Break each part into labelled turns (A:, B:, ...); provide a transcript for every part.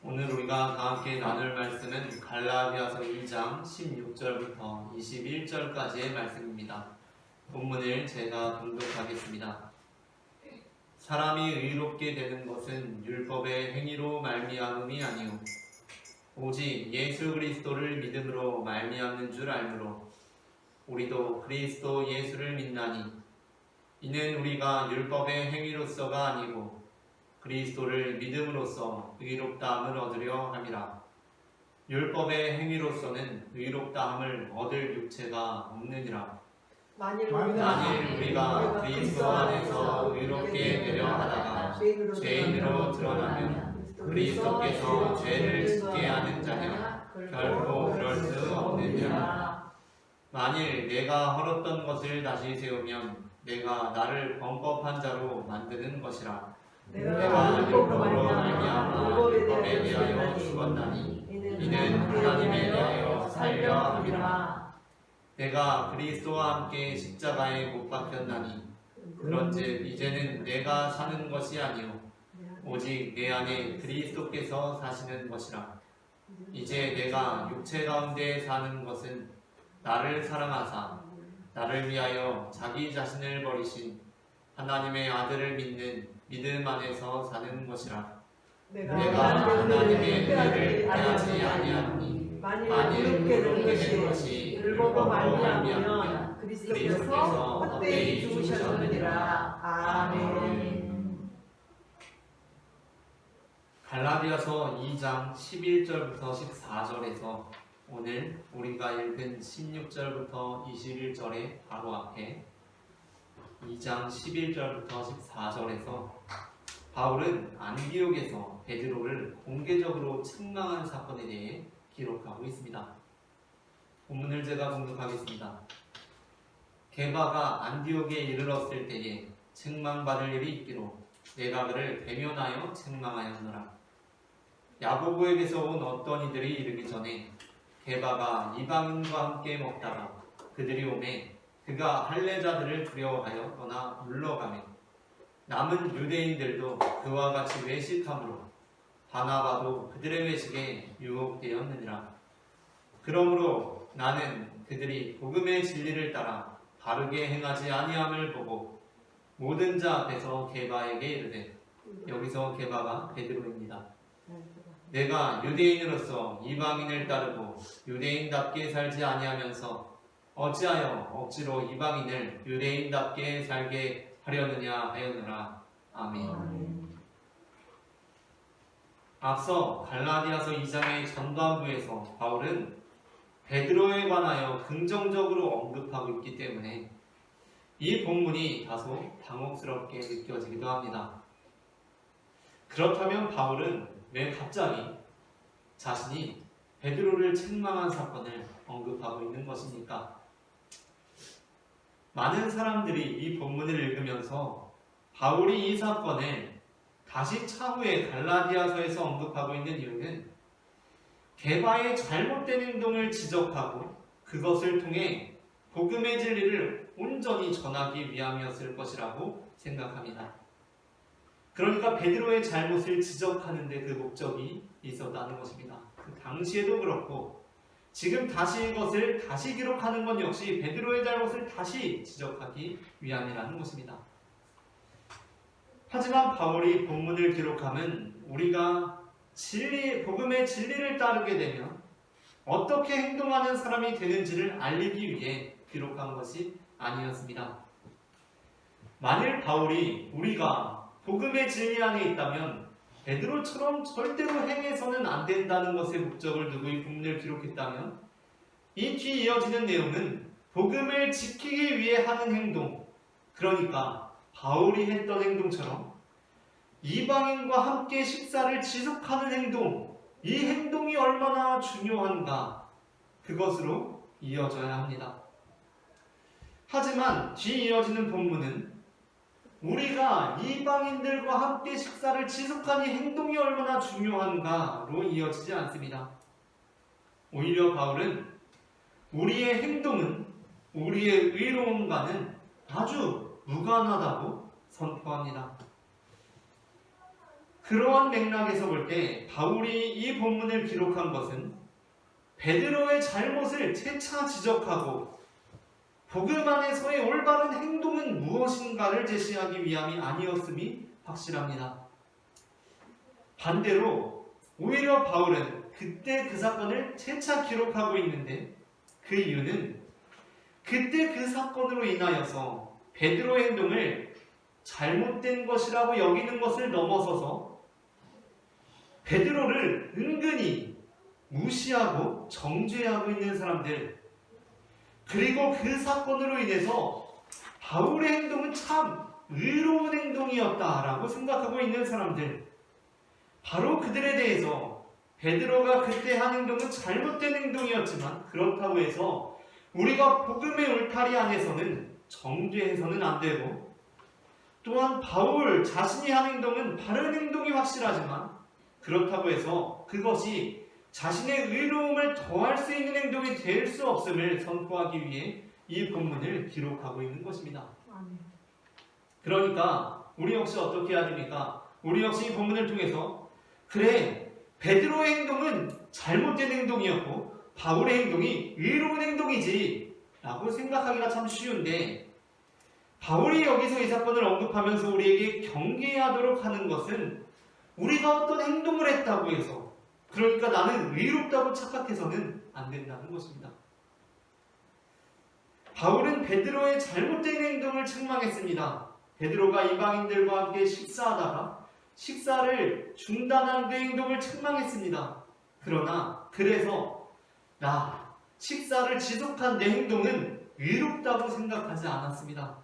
A: 오늘 우리가 다 함께 나눌 말씀은 갈라디아서 2장 16절부터 21절까지의 말씀입니다. 본문을 제가 봉독하겠습니다. 사람이 의롭게 되는 것은 율법의 행위로 말미암음이 아니요 오직 예수 그리스도를 믿음으로 말미암는 줄 알므로 우리도 그리스도 예수를 믿나니 이는 우리가 율법의 행위로서가 아니고 그리스도를 믿음으로써 의롭다함을 얻으려 함이라. 율법의 행위로서는 의롭다함을 얻을 육체가 없느니라. 만일 우리가 그리스도 안에서 의롭게 되려 하다가 죄인으로 드러나면 그리스도께서 죄를 짓게 하는 자냐? 결코 그럴 수 없느니라. 만일 내가 헐었던 것을 다시 세우면 내가 나를 범법한 자로 만드는 것이라. 내가 율법으로 말미암아 율법에 대하여 죽었나니 이는 하나님에 대하여 살려 함이라. 내가 그리스도와 함께 십자가에 못 박혔나니 그런즉 이제는 내가 사는 것이 아니요 오직 내 안에 그리스도께서 사시는 것이라. 이제 내가 육체 가운데 사는 것은 나를 사랑하사 나를 위하여 자기 자신을 버리신 하나님의 아들을 믿는 믿음 안에서 사는 것이라. 내가 하나님의 은혜를 대하지 아니하니 만일 의롭게 된 것이 율법으로 말미암으면 그리스도께서 헛되이 죽으셨느니라. 아멘. 갈라디아서 2장 11절부터 14절에서 오늘 우리가 읽은 16절부터 21절의 바로 앞에 2장 11절부터 14절에서 바울은 안디옥에서 베드로를 공개적으로 책망한 사건에 대해 기록하고 있습니다. 본문을 제가 봉독하겠습니다. 게바가 안디옥에 이르렀을 때에 책망받을 일이 있기로 내가 그를 대면하여 책망하였노라. 야고보에게서 온 어떤 이들이 이르기 전에 게바가 이방인과 함께 먹다가 그들이 오매 그가 할례자들을 두려워하여 떠나 물러가매 남은 유대인들도 그와 같이 외식함으로 바나바도 그들의 외식에 유혹되었느니라. 그러므로 나는 그들이 복음의 진리를 따라 바르게 행하지 아니함을 보고 모든 자 앞에서 게바에게 이르되, 여기서 게바가 베드로입니다. 내가 유대인으로서 이방인을 따르고 유대인답게 살지 아니하면서 어찌하여 억지로 이방인을 유대인답게 살게 하려느냐 하였노라. 아멘. 앞서 갈라디아서 2장의 전반부에서 바울은 베드로에 관하여 긍정적으로 언급하고 있기 때문에 이 본문이 다소 당혹스럽게 느껴지기도 합니다. 그렇다면 바울은 왜 갑자기 자신이 베드로를 책망한 사건을 언급하고 있는 것입니까? 많은 사람들이 이 본문을 읽으면서 바울이 이 사건을 다시 차후에 갈라디아서에서 언급하고 있는 이유는 게바의 잘못된 행동을 지적하고 그것을 통해 복음의 진리를 온전히 전하기 위함이었을 것이라고 생각합니다. 그러니까 베드로의 잘못을 지적하는 데 그 목적이 있었다는 것입니다. 그 당시에도 그렇고 지금 다시 이것을 다시 기록하는 건 역시 베드로의 잘못을 다시 지적하기 위함이라는 것입니다. 하지만 바울이 본문을 기록함은 우리가 복음의 진리를 따르게 되면 어떻게 행동하는 사람이 되는지를 알리기 위해 기록한 것이 아니었습니다. 만일 바울이 우리가 복음의 진리 안에 있다면 베드로처럼 절대로 행해서는 안 된다는 것에 목적을 두고 이 본문을 기록했다면 이 뒤 이어지는 내용은 복음을 지키기 위해 하는 행동, 그러니까 바울이 했던 행동처럼 이방인과 함께 식사를 지속하는 행동, 이 행동이 얼마나 중요한가, 그것으로 이어져야 합니다. 하지만 뒤 이어지는 본문은 우리가 이방인들과 함께 식사를 지속하니 행동이 얼마나 중요한가로 이어지지 않습니다. 오히려 바울은 우리의 행동은 우리의 의로움과는 아주 무관하다고 선포합니다. 그러한 맥락에서 볼 때 바울이 이 본문을 기록한 것은 베드로의 잘못을 재차 지적하고 복음 안에서의 올바른 행동은 무엇인가를 제시하기 위함이 아니었음이 확실합니다. 반대로 오히려 바울은 그때 그 사건을 재차 기록하고 있는데 그 이유는 그때 그 사건으로 인하여서 베드로의 행동을 잘못된 것이라고 여기는 것을 넘어서서 베드로를 은근히 무시하고 정죄하고 있는 사람들, 그리고 그 사건으로 인해서 바울의 행동은 참 의로운 행동이었다라고 생각하고 있는 사람들, 바로 그들에 대해서 베드로가 그때 한 행동은 잘못된 행동이었지만 그렇다고 해서 우리가 복음의 울타리 안에서는 정죄해서는 안 되고, 또한 바울 자신이 한 행동은 바른 행동이 확실하지만 그렇다고 해서 그것이 자신의 의로움을 더할 수 있는 행동이 될 수 없음을 선포하기 위해 이 본문을 기록하고 있는 것입니다. 그러니까 우리 역시 어떻게 해야 됩니까? 우리 역시 이 본문을 통해서 그래, 베드로의 행동은 잘못된 행동이었고 바울의 행동이 의로운 행동이지 라고 생각하기가 참 쉬운데, 바울이 여기서 이 사건을 언급하면서 우리에게 경계하도록 하는 것은 우리가 어떤 행동을 했다고 해서, 그러니까 나는 의롭다고 착각해서는 안 된다는 것입니다. 바울은 베드로의 잘못된 행동을 책망했습니다. 베드로가 이방인들과 함께 식사하다가 식사를 중단한 그 행동을 책망했습니다. 그러나 그래서 나 식사를 지속한 내 행동은 의롭다고 생각하지 않았습니다.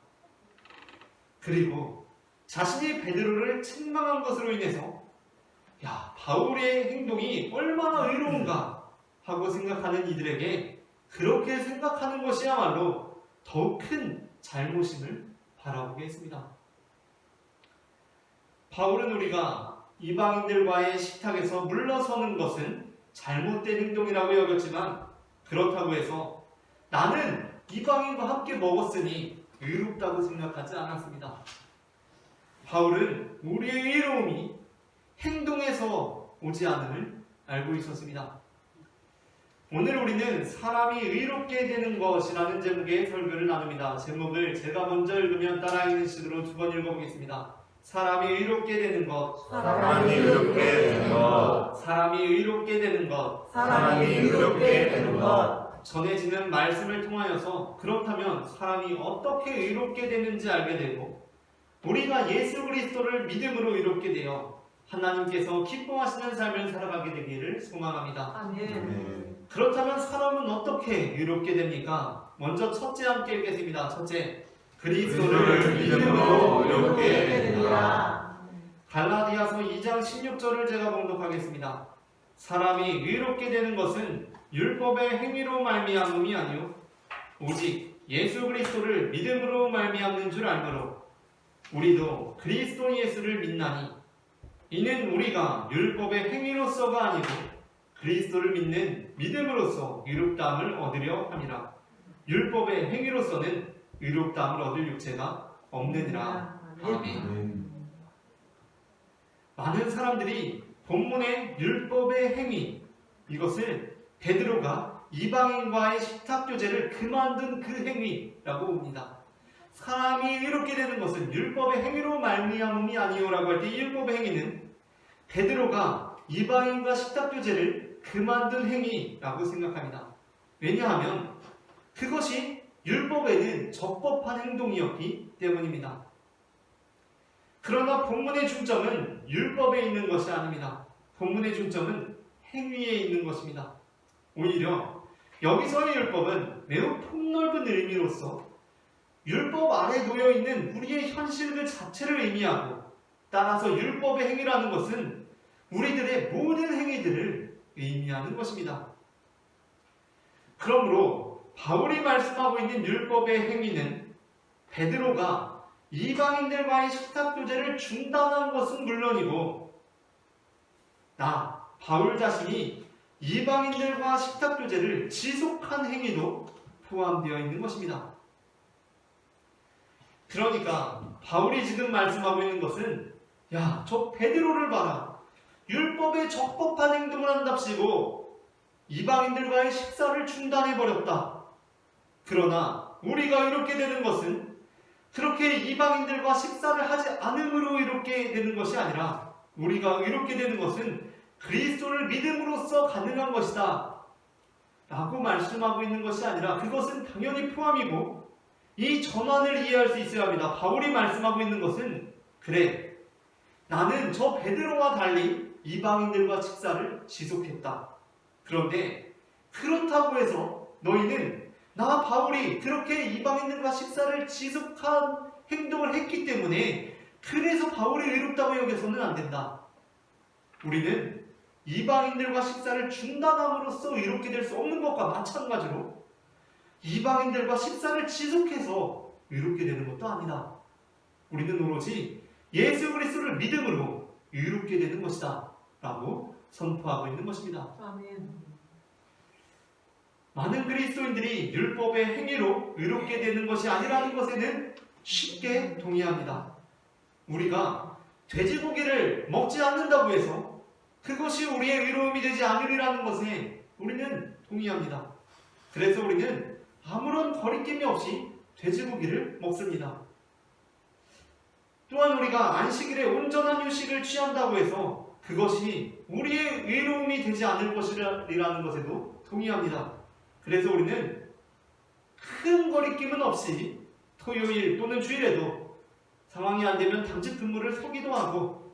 A: 그리고 자신이 베드로를 책망한 것으로 인해서 야, 바울의 행동이 얼마나 의로운가 하고 생각하는 이들에게 그렇게 생각하는 것이야말로 더욱 큰 잘못임을 바라보게 했습니다. 바울은 우리가 이방인들과의 식탁에서 물러서는 것은 잘못된 행동이라고 여겼지만 그렇다고 해서 나는 이방인과 함께 먹었으니 의롭다고 생각하지 않았습니다. 바울은 우리의 의로움이 행동에서 오지 않음을 알고 있었습니다. 오늘 우리는 사람이 의롭게 되는 것이라는 제목의 설교를 나눕니다. 제목을 제가 먼저 읽으면 따라 읽는 식으로 두 번 읽어보겠습니다. 사람이 의롭게 되는 것,
B: 사람이 의롭게 되는 것,
A: 사람이 의롭게 되는 것,
B: 사람이 의롭게 되는 것.
A: 전해지는 말씀을 통하여서 그렇다면 사람이 어떻게 의롭게 되는지 알게 되고, 우리가 예수 그리스도를 믿음으로 의롭게 되어 하나님께서 기뻐하시는 삶을 살아가게 되기를 소망합니다.
C: 아멘.
A: 그렇다면 사람은 어떻게 의롭게 됩니까? 먼저 첫째 함께 읽겠습니다. 첫째, 그리스도를 믿음으로 의롭게 되리라. 갈라디아서 2장 16절을 제가 봉독하겠습니다. 사람이 의롭게 되는 것은 율법의 행위로 말미암음이 아니요 오직 예수 그리스도를 믿음으로 말미암는 줄 알므로 우리도 그리스도 예수를 믿나니 이는 우리가 율법의 행위로서가 아니고 그리스도를 믿는 믿음으로써 의롭다함을 얻으려 함이라. 율법의 행위로서는 의롭다함을 얻을 육체가 없느니라. 아멘. 많은 사람들이 본문의 율법의 행위, 이것을 베드로가 이방인과의 식탁교제를 그만둔 그 행위라고 봅니다. 사람이 의롭게 되는 것은 율법의 행위로 말미암음이 아니오라고 할 때 이 율법의 행위는 베드로가 이방인과 식탁교제를 그만둔 행위라고 생각합니다. 왜냐하면 그것이 율법에는 적법한 행동이었기 때문입니다. 그러나 본문의 중점은 율법에 있는 것이 아닙니다. 본문의 중점은 행위에 있는 것입니다. 오히려 여기서의 율법은 매우 폭넓은 의미로서 율법 아래 놓여있는 우리의 현실 그 자체를 의미하고, 따라서 율법의 행위라는 것은 우리들의 모든 행위들을 의미하는 것입니다. 그러므로 바울이 말씀하고 있는 율법의 행위는 베드로가 이방인들과의 식탁교제를 중단한 것은 물론이고, 나 바울 자신이 이방인들과 식탁교제를 지속한 행위도 포함되어 있는 것입니다. 그러니까 바울이 지금 말씀하고 있는 것은 야, 저 베드로를 봐라. 율법에 적법한 행동을 한답시고 이방인들과의 식사를 중단해버렸다. 그러나 우리가 이렇게 되는 것은 그렇게 이방인들과 식사를 하지 않음으로 이렇게 되는 것이 아니라 우리가 이렇게 되는 것은 그리스도를 믿음으로써 가능한 것이다 라고 말씀하고 있는 것이 아니라 그것은 당연히 포함이고 이 전환을 이해할 수 있어야 합니다. 바울이 말씀하고 있는 것은 그래, 나는 저 베드로와 달리 이방인들과 식사를 지속했다. 그런데 그렇다고 해서 너희는 나 바울이 그렇게 이방인들과 식사를 지속한 행동을 했기 때문에 그래서 바울이 의롭다고 여겨서는 안 된다. 우리는 이방인들과 식사를 중단함으로써 의롭게 될 수 없는 것과 마찬가지로 이방인들과 식사를 지속해서 의롭게 되는 것도 아니다. 우리는 오로지 예수 그리스도를 믿음으로 의롭게 되는 것이다 라고 선포하고 있는 것입니다.
C: 아멘.
A: 많은 그리스도인들이 율법의 행위로 의롭게 되는 것이 아니라는 것에는 쉽게 동의합니다. 우리가 돼지고기를 먹지 않는다고 해서 그것이 우리의 의로움이 되지 않으리라는 것에 우리는 동의합니다. 그래서 우리는 아무런 거리낌이 없이 돼지고기를 먹습니다. 또한 우리가 안식일에 온전한 휴식을 취한다고 해서 그것이 우리의 의로움이 되지 않을 것이라는 것에도 동의합니다. 그래서 우리는 큰 거리낌은 없이 토요일 또는 주일에도 상황이 안 되면 당직 근무를 서기도 하고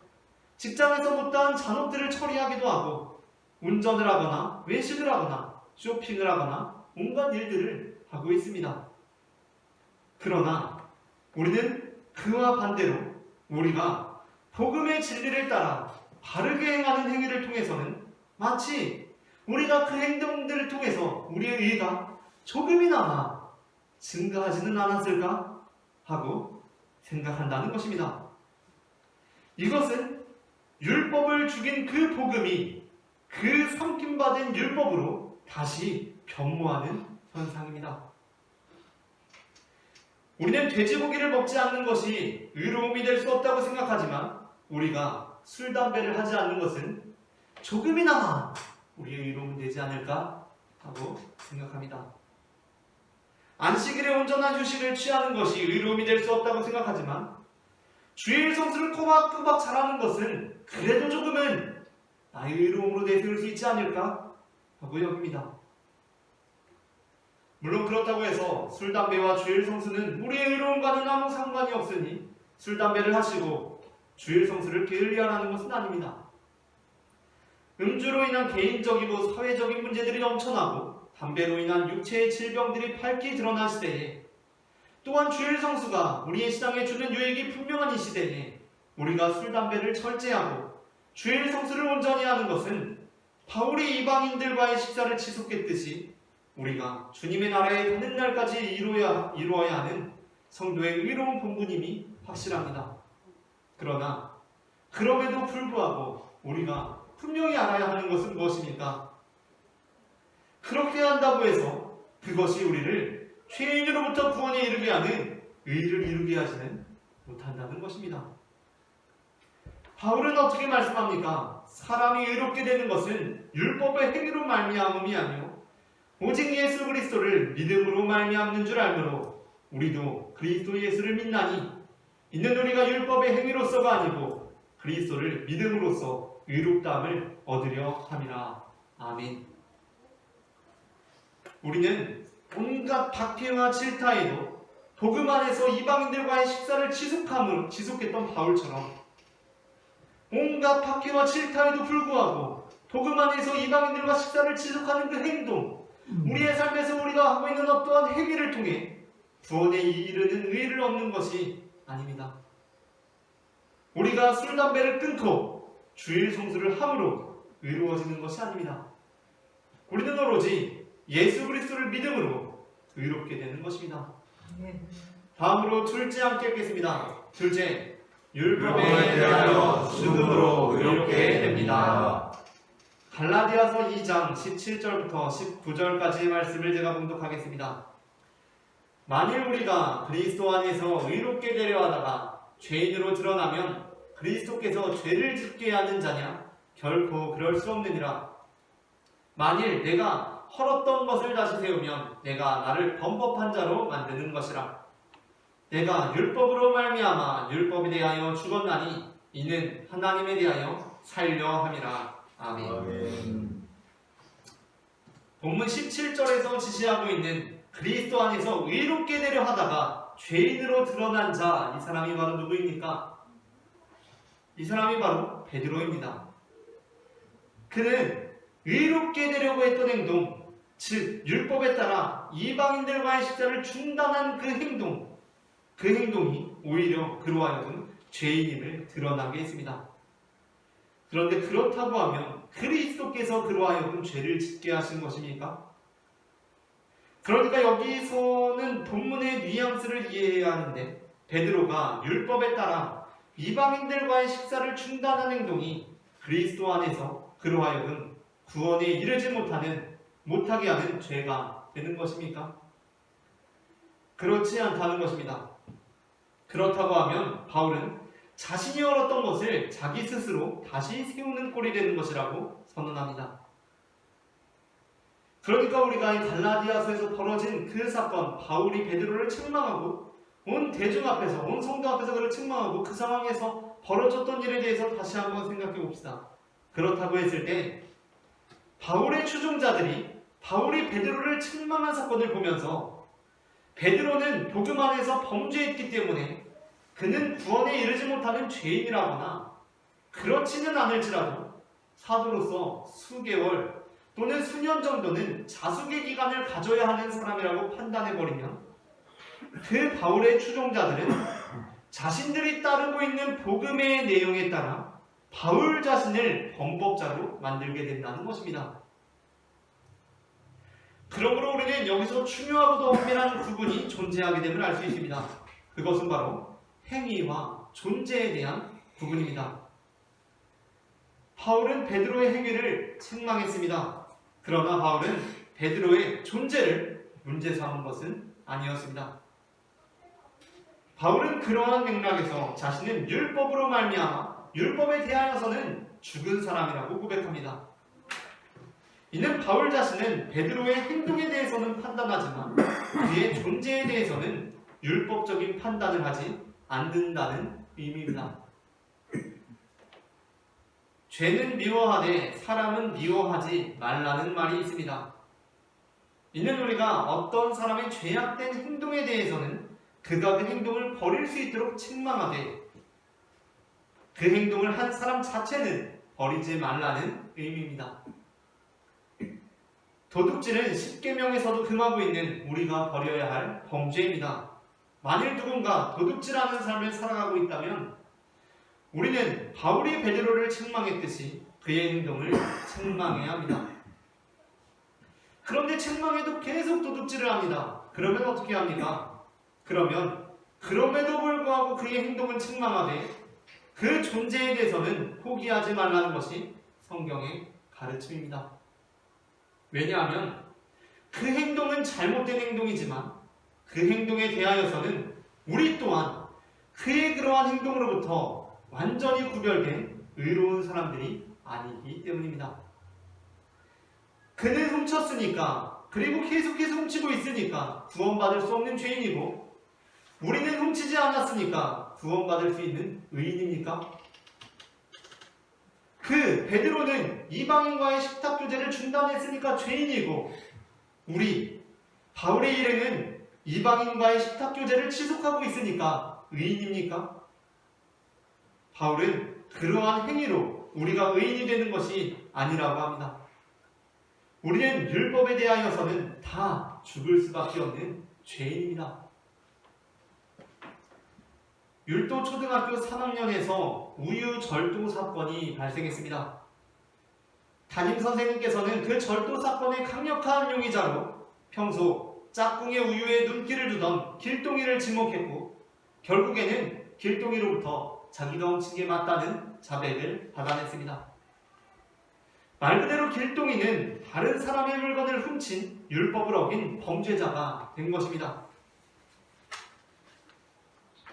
A: 직장에서 못다한 잔업들을 처리하기도 하고 운전을 하거나 외식을 하거나 쇼핑을 하거나 온갖 일들을 하고 있습니다. 그러나 우리는 그와 반대로 우리가 복음의 진리를 따라 바르게 행하는 행위를 통해서는 마치 우리가 그 행동들을 통해서 우리의 의가 조금이나마 증가하지는 않았을까 하고 생각한다는 것입니다. 이것은 율법을 죽인 그 복음이 그 삼킴받은 율법으로 다시 변모하는 현상입니다. 우리는 돼지고기를 먹지 않는 것이 의로움이 될 수 없다고 생각하지만 우리가 술, 담배를 하지 않는 것은 조금이나마 우리의 의로움이 되지 않을까 하고 생각합니다. 안식일에 온전한 휴식을 취하는 것이 의로움이 될 수 없다고 생각하지만 주일 성수를 꼬박꼬박 잘하는 것은 그래도 조금은 나의 의로움으로 내세울 수 있지 않을까 하고 여깁니다. 물론 그렇다고 해서 술, 담배와 주일 성수는 우리의 의로움과는 아무 상관이 없으니 술, 담배를 하시고 주일 성수를 게을리하라는 것은 아닙니다. 음주로 인한 개인적이고 사회적인 문제들이 넘쳐나고 담배로 인한 육체의 질병들이 밝히 드러난 시대에 또한 주일 성수가 우리의 신앙에 주는 유익이 분명한 이 시대에 우리가 술, 담배를 절제하고 주일 성수를 온전히 하는 것은 바울이 이방인들과의 식사를 지속했듯이 우리가 주님의 나라에 가는 날까지 이루어야 하는 성도의 의로운 본분임이 확실합니다. 그러나 그럼에도 불구하고 우리가 분명히 알아야 하는 것은 무엇입니까? 그렇게 한다고 해서 그것이 우리를 죄인으로부터 구원에 이르게 하는 의를 이루게 하지는 못한다는 것입니다. 바울은 어떻게 말씀합니까? 사람이 의롭게 되는 것은 율법의 행위로 말미암음이 아니요 오직 예수 그리스도를 믿음으로 말미암는 줄 알므로 우리도 그리스도 예수를 믿나니 이는 우리가 율법의 행위로서가 아니고 그리스도를 믿음으로써 의롭다함을 얻으려 함이라. 아멘. 우리는 온갖 박해와 질타에도 복음 안에서 이방인들과의 식사를 지속했던 바울처럼 온갖 박해와 질타에도 불구하고 복음 안에서 이방인들과 식사를 지속하는 그 행동, 우리의 삶에서 우리가 하고 있는 어떠한 행위를 통해 구원에 이르는 의를 얻는 것이 아닙니다. 우리가 술, 담배를 끊고 주일 성수를 함으로 의로워지는 것이 아닙니다. 우리는 오로지 예수 그리스도를 믿음으로 의롭게 되는 것입니다. 다음으로 둘째 함께 읽겠습니다. 둘째, 율법에 대하여
B: 죽음으로 의롭게 됩니다.
A: 갈라디아서 2장 17절부터 19절까지의 말씀을 제가 봉독하겠습니다. 만일 우리가 그리스도 안에서 의롭게 되려 하다가 죄인으로 드러나면 그리스도께서 죄를 짓게 하는 자냐? 결코 그럴 수 없느니라. 만일 내가 헐었던 것을 다시 세우면 내가 나를 범법한 자로 만드는 것이라. 내가 율법으로 말미암아 율법에 대하여 죽었나니 이는 하나님에 대하여 살려 함이라. 아멘.
B: 아멘.
A: 본문 17절에서 지시하고 있는 그리스도 안에서 의롭게 되려 하다가 죄인으로 드러난 자, 이 사람이 바로 누구입니까? 이 사람이 바로 베드로입니다. 그는 의롭게 되려고 했던 행동, 즉 율법에 따라 이방인들과의 식사를 중단한 그 행동이 오히려 그로 하여금 죄인임을 드러나게 했습니다. 그런데 그렇다고 하면 그리스도께서 그로 하여금 죄를 짓게 하신 것입니까? 그러니까 여기서는 본문의 뉘앙스를 이해해야 하는데, 베드로가 율법에 따라 이방인들과의 식사를 중단한 행동이 그리스도 안에서 그로 하여금 구원에 이르지 못하게 하는 죄가 되는 것입니까? 그렇지 않다는 것입니다. 그렇다고 하면 바울은 자신이 헐었던 것을 자기 스스로 다시 세우는 꼴이 되는 것이라고 선언합니다. 그러니까 우리가 이 갈라디아서에서 벌어진 그 사건, 바울이 베드로를 책망하고 온 대중 앞에서, 온 성도 앞에서 그를 책망하고 그 상황에서 벌어졌던 일에 대해서 다시 한번 생각해 봅시다. 그렇다고 했을 때 바울의 추종자들이 바울이 베드로를 책망한 사건을 보면서 베드로는 복음 안에서 범죄했기 때문에 그는 구원에 이르지 못하는 죄인이라거나 그렇지는 않을지라도 사도로서 수개월 또는 수년 정도는 자숙의 기간을 가져야 하는 사람이라고 판단해버리면 그 바울의 추종자들은 자신들이 따르고 있는 복음의 내용에 따라 바울 자신을 범법자로 만들게 된다는 것입니다. 그러므로 우리는 여기서 중요하고도 엄밀한 구분이 존재하게 됨을 알 수 있습니다. 그것은 바로 행위와 존재에 대한 구분입니다. 바울은 베드로의 행위를 책망했습니다. 그러나 바울은 베드로의 존재를 문제 삼은 것은 아니었습니다. 바울은 그러한 맥락에서 자신은 율법으로 말미암아 율법에 대하여서는 죽은 사람이라고 고백합니다. 이는 바울 자신은 베드로의 행동에 대해서는 판단하지만 그의 존재에 대해서는 율법적인 판단을 하지 않는다는 의미입니다. 죄는 미워하되 사람은 미워하지 말라는 말이 있습니다. 이는 우리가 어떤 사람의 죄악된 행동에 대해서는 그가 그 행동을 버릴 수 있도록 책망하되 그 행동을 한 사람 자체는 버리지 말라는 의미입니다. 도둑질은 십계명에서도 금하고 있는 우리가 버려야 할 범죄입니다. 만일 누군가 도둑질하는 삶을 살아가고 있다면 우리는 바울이 베드로를 책망했듯이 그의 행동을 책망해야 합니다. 그런데 책망해도 계속 도둑질을 합니다. 그러면 어떻게 합니까? 그러면 그럼에도 불구하고 그의 행동을 책망하되 그 존재에 대해서는 포기하지 말라는 것이 성경의 가르침입니다. 왜냐하면 그 행동은 잘못된 행동이지만 그 행동에 대하여서는 우리 또한 그의 그러한 행동으로부터 완전히 구별된 의로운 사람들이 아니기 때문입니다. 그는 훔쳤으니까, 그리고 계속해서 훔치고 있으니까 구원받을 수 없는 죄인이고, 우리는 훔치지 않았으니까 구원받을 수 있는 의인입니까? 그 베드로는 이방인과의 식탁 교제를 중단했으니까 죄인이고, 우리 바울의 일행은 이방인과의 식탁 교제를 지속하고 있으니까 의인입니까? 바울은 그러한 행위로 우리가 의인이 되는 것이 아니라고 합니다. 우리는 율법에 대하여서는 다 죽을 수밖에 없는 죄인입니다. 율도 초등학교 3학년에서 우유 절도 사건이 발생했습니다. 담임 선생님께서는 그 절도 사건의 강력한 용의자로 평소 짝꿍의 우유에 눈길을 두던 길동이를 지목했고, 결국에는 길동이로부터 자기가 훔친 게 맞다는 자백을 받아냈습니다. 말 그대로 길동이는 다른 사람의 물건을 훔친 율법을 어긴 범죄자가 된 것입니다.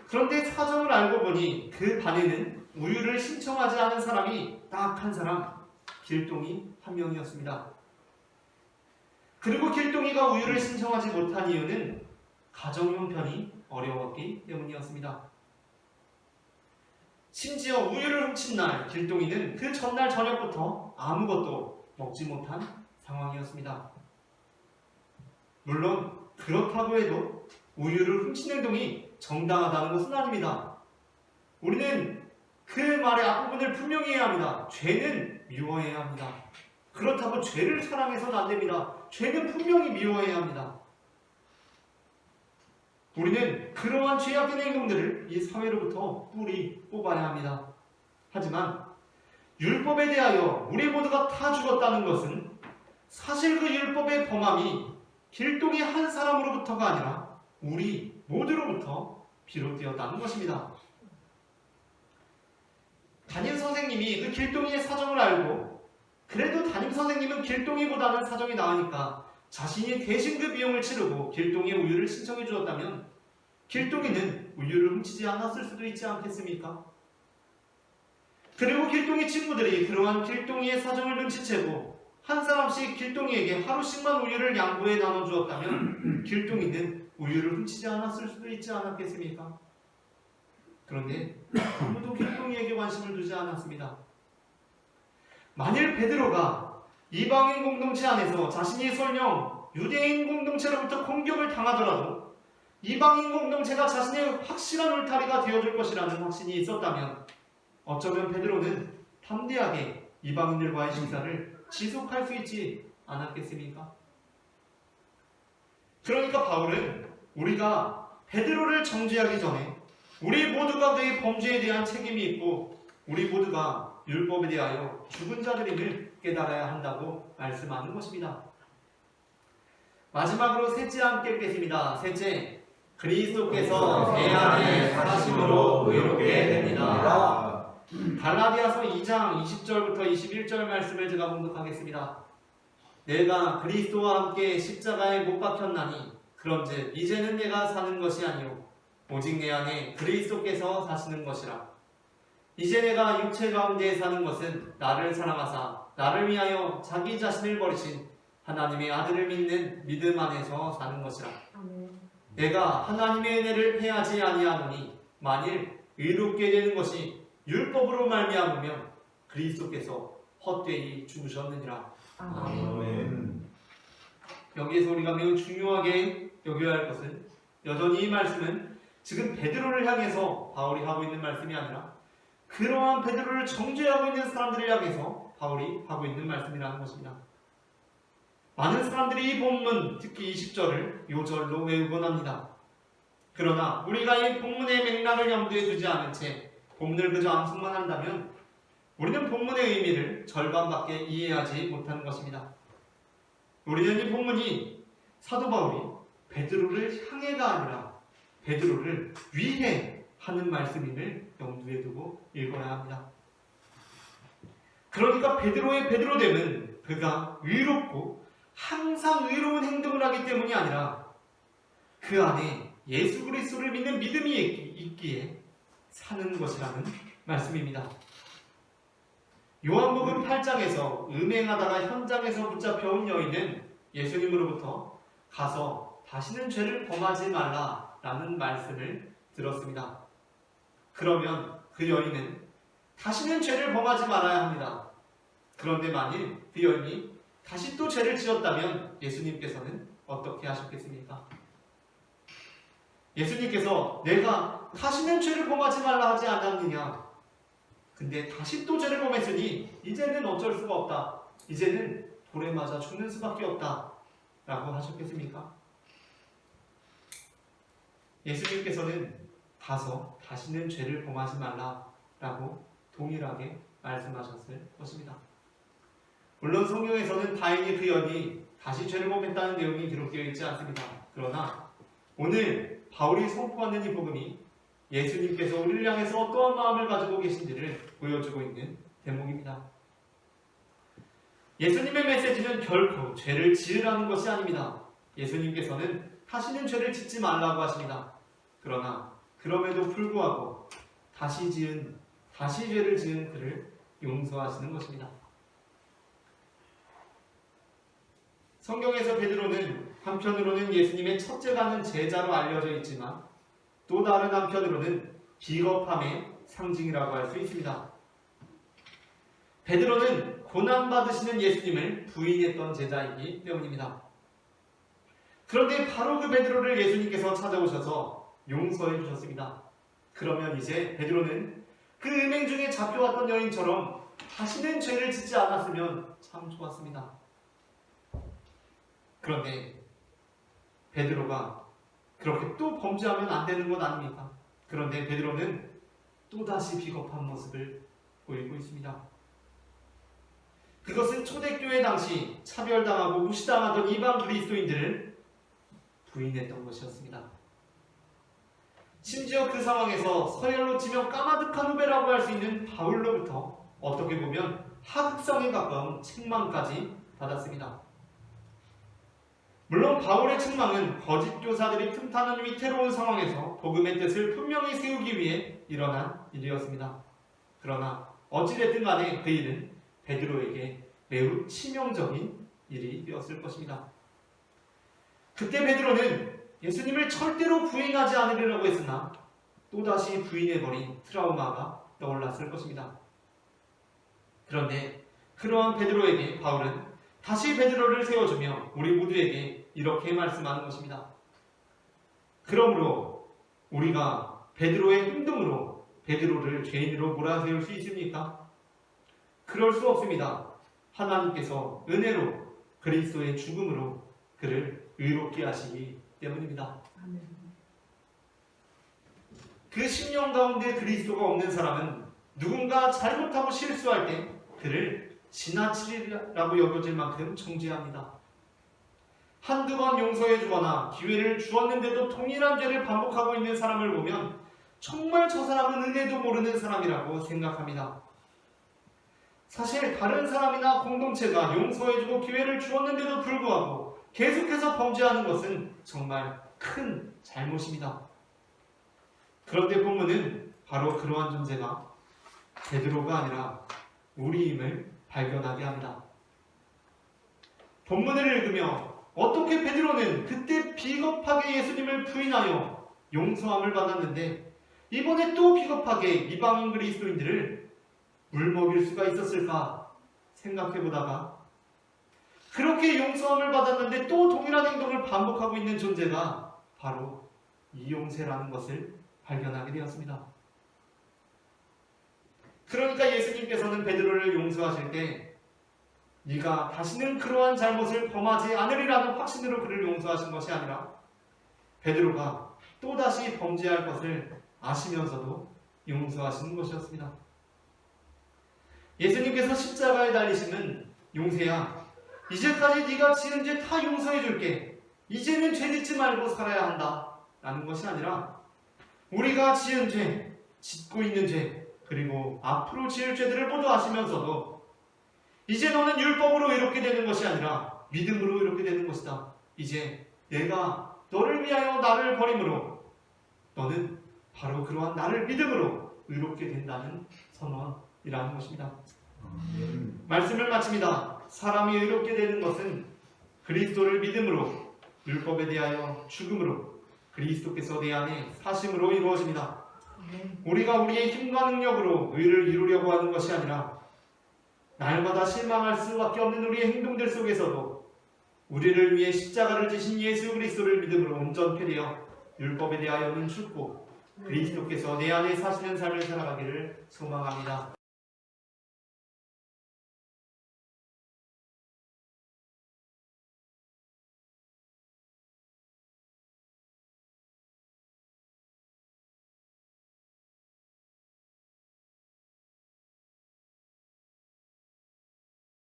A: 그런데 사정을 알고 보니 그 반에는 우유를 신청하지 않은 사람이 딱 한 사람, 길동이 한 명이었습니다. 그리고 길동이가 우유를 신청하지 못한 이유는 가정 형편이 어려웠기 때문이었습니다. 심지어 우유를 훔친 날 길동이는 그 전날 저녁부터 아무것도 먹지 못한 상황이었습니다. 물론 그렇다고 해도 우유를 훔친 행동이 정당하다는 것은 아닙니다. 우리는 그 말의 앞부분을 분명히 해야 합니다. 죄는 미워해야 합니다. 그렇다고 죄를 사랑해서는 안 됩니다. 죄는 분명히 미워해야 합니다. 우리는 그러한 죄악된 행동들을 이 사회로부터 뿌리 뽑아야 합니다. 하지만 율법에 대하여 우리 모두가 다 죽었다는 것은 사실 그 율법의 범함이 길동이 한 사람으로부터가 아니라 우리 모두로부터 비롯되었다는 것입니다. 담임 선생님이 그 길동이의 사정을 알고 그래도 담임 선생님은 길동이보다는 사정이 나으니까 자신이 대신 그 비용을 치르고 길동이의 우유를 신청해 주었다면 길동이는 우유를 훔치지 않았을 수도 있지 않겠습니까? 그리고 길동이 친구들이 그러한 길동이의 사정을 눈치채고 한 사람씩 길동이에게 하루씩만 우유를 양보해 나눠주었다면 길동이는 우유를 훔치지 않았을 수도 있지 않았겠습니까? 그런데 아무도 길동이에게 관심을 두지 않았습니다. 만일 베드로가 이방인 공동체 안에서 자신이 설령 유대인 공동체로부터 공격을 당하더라도 이방인 공동체가 자신의 확실한 울타리가 되어줄 것이라는 확신이 있었다면 어쩌면 베드로는 담대하게 이방인들과의 식사를 지속할 수 있지 않았겠습니까? 그러니까 바울은 우리가 베드로를 정죄하기 전에 우리 모두가 그의 범죄에 대한 책임이 있고 우리 모두가 율법에 대하여 죽은 자들임을 깨달아야 한다고 말씀하는 것입니다. 마지막으로 셋째 함께 읽겠습니다. 셋째, 그리스도께서 내 안에 사심으로 의롭게 됩니다. 갈라디아서 2장 20절부터 21절 말씀을 제가 봉독하겠습니다. 내가 그리스도와 함께 십자가에 못 박혔나니 그런즉 이제는 내가 사는 것이 아니요 오직 내 안에 그리스도께서 사시는 것이라. 이제 내가 육체 가운데 사는 것은 나를 사랑하사 나를 위하여 자기 자신을 버리신 하나님의 아들을 믿는 믿음 안에서 사는 것이라. 내가 하나님의 은혜를 패하지 아니하노니 만일 의롭게 되는 것이 율법으로 말미암으면 그리스도께서 헛되이 죽으셨느니라.
B: 아멘.
A: 여기에서 우리가 매우 중요하게 여겨야 할 것은 여전히 이 말씀은 지금 베드로를 향해서 바울이 하고 있는 말씀이 아니라 그러한 베드로를 정죄하고 있는 사람들을 향해서 바울이 하고 있는 말씀이라는 것입니다. 많은 사람들이 이 본문, 특히 20절을 요절로 외우곤 합니다. 그러나 우리가 이 본문의 맥락을 염두에 두지 않은 채 본문을 그저 암송만 한다면 우리는 본문의 의미를 절반밖에 이해하지 못하는 것입니다. 우리는 이 본문이 사도 바울이 베드로를 향해가 아니라 베드로를 위해 하는 말씀임을 염두에 두고 읽어야 합니다. 그러니까 베드로의 베드로됨은 그가 의롭고 항상 의로운 행동을 하기 때문이 아니라 그 안에 예수 그리스도를 믿는 믿음이 있기에 사는 것이라는 말씀입니다. 요한복음 8장에서 음행하다가 현장에서 붙잡혀온 여인은 예수님으로부터 가서 다시는 죄를 범하지 말라라는 말씀을 들었습니다. 그러면 그 여인은 다시는 죄를 범하지 말아야 합니다. 그런데 만일 그 여인이 다시 또 죄를 지었다면 예수님께서는 어떻게 하셨겠습니까? 예수님께서 내가 다시는 죄를 범하지 말라 하지 않았느냐? 근데 다시 또 죄를 범했으니 이제는 어쩔 수가 없다. 이제는 돌에 맞아 죽는 수밖에 없다. 라고 하셨겠습니까? 예수님께서는 가서 다시는 죄를 범하지 말라 라고 동일하게 말씀하셨을 것입니다. 물론 성경에서는 다행히 그 여인이 다시 죄를 범했다는 내용이 기록되어 있지 않습니다. 그러나 오늘 바울이 선포하는 이 복음이 예수님께서 우리를 향해서 어떠한 마음을 가지고 계신지를 보여주고 있는 대목입니다. 예수님의 메시지는 결코 죄를 지으라는 것이 아닙니다. 예수님께서는 다시는 죄를 짓지 말라고 하십니다. 그러나 그럼에도 불구하고 다시 지은 다시 죄를 지은 그를 용서하시는 것입니다. 성경에서 베드로는 한편으로는 예수님의 첫째가는 제자로 알려져 있지만 또 다른 한편으로는 비겁함의 상징이라고 할 수 있습니다. 베드로는 고난받으시는 예수님을 부인했던 제자이기 때문입니다. 그런데 바로 그 베드로를 예수님께서 찾아오셔서 용서해 주셨습니다. 그러면 이제 베드로는 그 음행 중에 잡혀왔던 여인처럼 다시는 죄를 짓지 않았으면 참 좋았습니다. 그런데 베드로가 그렇게 또 범죄하면 안 되는 것 아닙니까? 그런데 베드로는 또다시 비겁한 모습을 보이고 있습니다. 그것은 초대교회 당시 차별당하고 무시당하던 이방 그리스도인들을 부인했던 것이었습니다. 심지어 그 상황에서 서열로 치면 까마득한 후배라고 할 수 있는 바울로부터 어떻게 보면 하극성에 가까운 책망까지 받았습니다. 물론 바울의 책망은 거짓 교사들이 틈타는 위태로운 상황에서 복음의 뜻을 분명히 세우기 위해 일어난 일이었습니다. 그러나 어찌됐든 간에 그 일은 베드로에게 매우 치명적인 일이 되었을 것입니다. 그때 베드로는 예수님을 절대로 부인하지 않으려고 했으나 또다시 부인해버린 트라우마가 떠올랐을 것입니다. 그런데 그러한 베드로에게 바울은 다시 베드로를 세워주며 우리 모두에게 이렇게 말씀하는 것입니다. 그러므로 우리가 베드로의 행동으로 베드로를 죄인으로 몰아세울 수 있습니까? 그럴 수 없습니다. 하나님께서 은혜로 그리스도의 죽음으로 그를 의롭게 하시기 때문입니다. 그 10년 가운데 그리스도가 없는 사람은 누군가 잘못하고 실수할 때 그를 지나치리라고 여겨질 만큼 정죄합니다. 한두 번 용서해 주거나 기회를 주었는데도 동일한 죄를 반복하고 있는 사람을 보면 정말 저 사람은 은혜도 모르는 사람이라고 생각합니다. 사실 다른 사람이나 공동체가 용서해주고 기회를 주었는데도 불구하고 계속해서 범죄하는 것은 정말 큰 잘못입니다. 그런데 본문은 바로 그러한 존재가 베드로가 아니라 우리임을 발견하게 합니다. 본문을 읽으며 어떻게 베드로는 그때 비겁하게 예수님을 부인하여 용서함을 받았는데 이번에 또 비겁하게 이방인 그리스도인들을 물먹일 수가 있었을까 생각해보다가 그렇게 용서함을 받았는데 또 동일한 행동을 반복하고 있는 존재가 바로 이용세라는 것을 발견하게 되었습니다. 그러니까 예수님께서는 베드로를 용서하실 때 네가 다시는 그러한 잘못을 범하지 않으리라는 확신으로 그를 용서하신 것이 아니라 베드로가 또다시 범죄할 것을 아시면서도 용서하시는 것이었습니다. 예수님께서 십자가에 달리시는 용세야, 이제까지 네가 지은 죄 다 용서해 줄게. 이제는 죄 짓지 말고 살아야 한다 라는 것이 아니라 우리가 지은 죄, 짓고 있는 죄, 그리고 앞으로 지을 죄들을 모두 아시면서도 이제 너는 율법으로 이렇게 되는 것이 아니라 믿음으로 이렇게 되는 것이다. 이제 내가 너를 위하여 나를 버림으로 너는 바로 그러한 나를 믿음으로 의롭게 된다는 선언이라는 것입니다. 말씀을 마칩니다. 사람이 의롭게 되는 것은 그리스도를 믿음으로, 율법에 대하여 죽음으로, 그리스도께서 내 안에 사심으로 이루어집니다. 우리가 우리의 힘과 능력으로 의를 이루려고 하는 것이 아니라 날마다 실망할 수밖에 없는 우리의 행동들 속에서도 우리를 위해 십자가를 지신 예수 그리스도를 믿음으로 온전케 되어 율법에 대하여는 죽고 그리스도께서 내 안에 사시는 삶을 살아가기를 소망합니다.